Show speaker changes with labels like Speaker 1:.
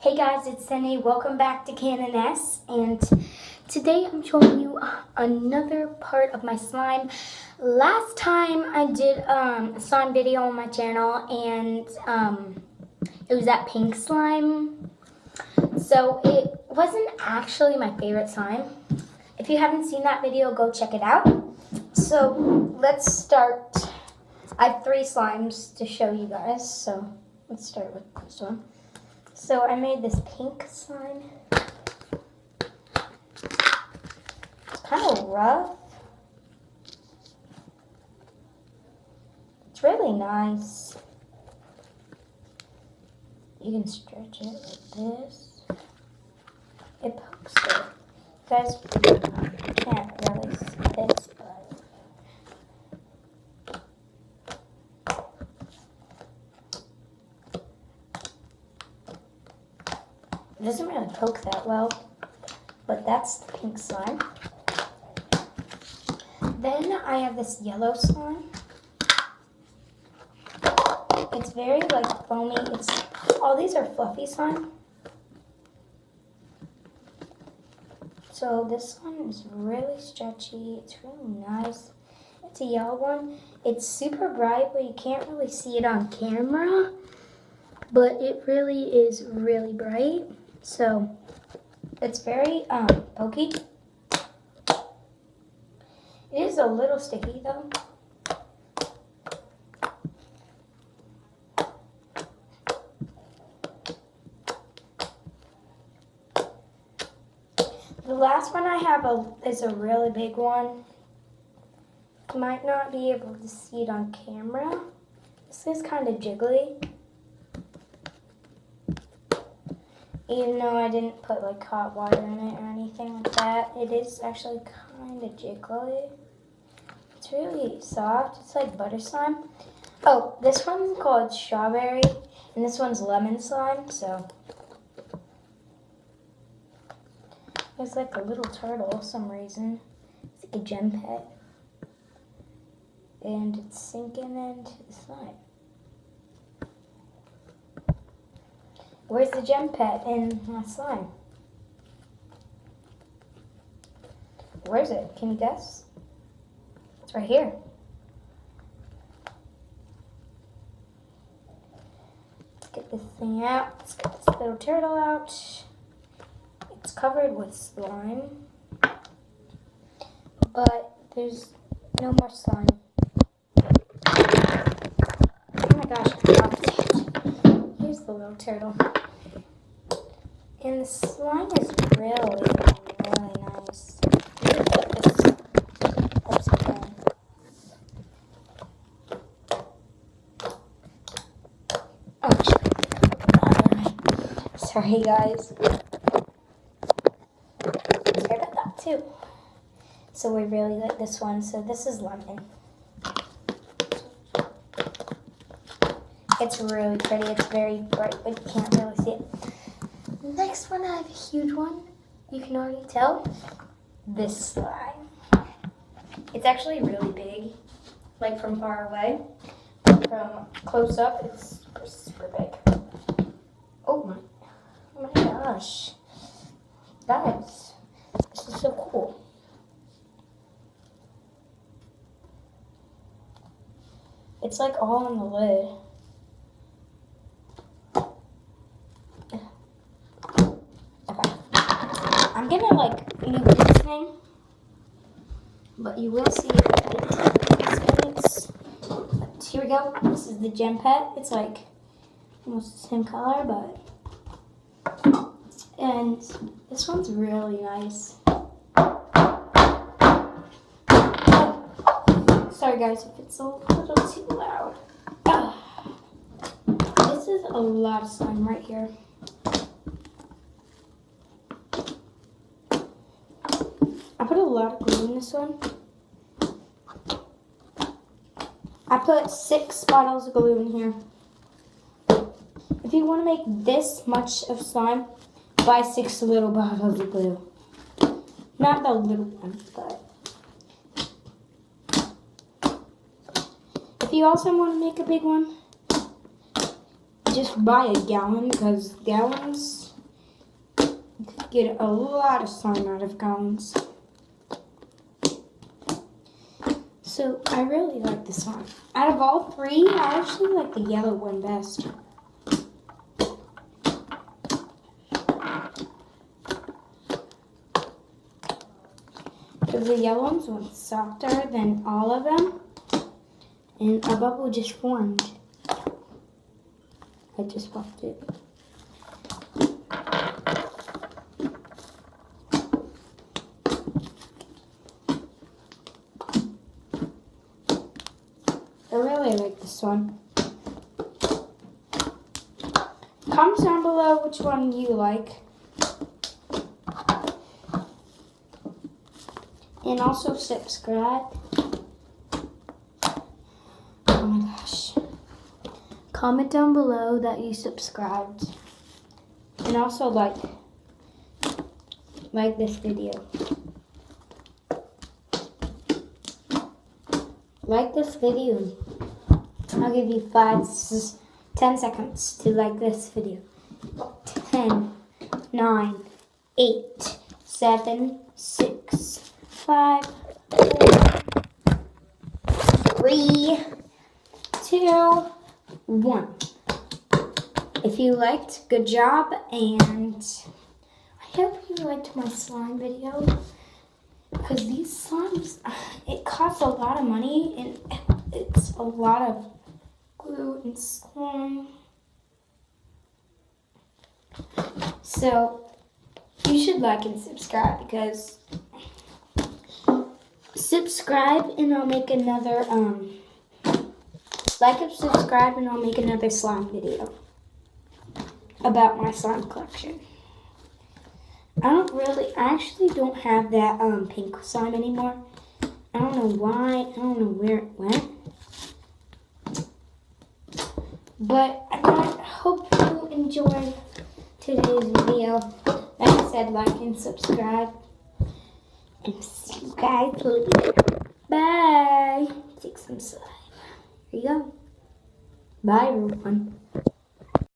Speaker 1: Hey guys, it's Sene. Welcome back to Canon S, and today I'm showing you another part of my slime. Last time I did a slime video on my channel, and it was that pink slime. So it wasn't actually my favorite slime. If you haven't seen that video, go check it out. So let's start. I have 3 slimes to show you guys, so let's start with this one. So I made this pink slime. It's kind of rough. It's really nice. You can stretch it like this. It pokes it. You guys can't really see this, but it doesn't really poke that well, but that's the pink slime. Then I have this yellow slime. It's very like foamy. All these are fluffy slime. So this one is really stretchy. It's really nice. It's a yellow one. It's super bright, but you can't really see it on camera. But it really is really bright. So it's very pokey. It is a little sticky though. The last one I have is a really big one. You might not be able to see it on camera. This is kind of jiggly. Even though I didn't put like hot water in it or anything like that, it is actually kind of jiggly. It's really soft. It's like butter slime. Oh, this one's called strawberry, and this one's lemon slime. So it's like a little turtle for some reason. It's like a gem pet, and it's sinking into the slime. Where's the gem pet in my slime? Where is it? Can you guess? It's right here. Let's get this thing out. Let's get this little turtle out. It's covered with slime, but there's no more slime. Oh my gosh, I dropped it. Here's the little turtle. And the slime is really, really nice. Oh, sorry guys. Sorry about that too. So we really like this one. So this is lemon. It's really pretty. It's very bright, but you can't really see it. Next one, I have a huge one. You can already tell. This slime. It's actually really big, like from far away. From close up, it's super, super big. Oh my gosh. Guys, this is so cool. It's like all on the lid. I'm gonna like move this thing, but you will see it. Here we go. This is the gem pet. It's like almost the same color, and this one's really nice. Oh, sorry guys if it's a little too loud. This is a lot of slime right here. I put a lot of glue in this one. I put 6 bottles of glue in here. If you want to make this much of slime, buy 6 little bottles of glue. Not the little ones, but if you also want to make a big one, just buy a gallon, because gallons You could get a lot of slime out of cones. So I really like this one. Out of all three, I actually like the yellow one best. Because the yellow one's softer than all of them. And a bubble just formed. I just popped it. I really like this one. Comment down below which one you like. And also subscribe. Oh my gosh. Comment down below that you subscribed. And also like this video. Like this video. I'll give you 10 seconds to like this video. 10, 9, 8, 7, 6, 5, 4, 3, 2, 1. If you liked, good job, and I hope you liked my slime video. Because these slimes, it costs a lot of money, and it's a lot of glue and slime. So, you should like and subscribe, because subscribe and I'll make another, like and subscribe and I'll make another slime video about my slime collection. I actually don't have that pink slime anymore. I don't know why, I don't know where it went. But I hope you enjoyed today's video. Like I said, like and subscribe. And see you guys later. Bye. Take some slime. Here you go. Bye, everyone.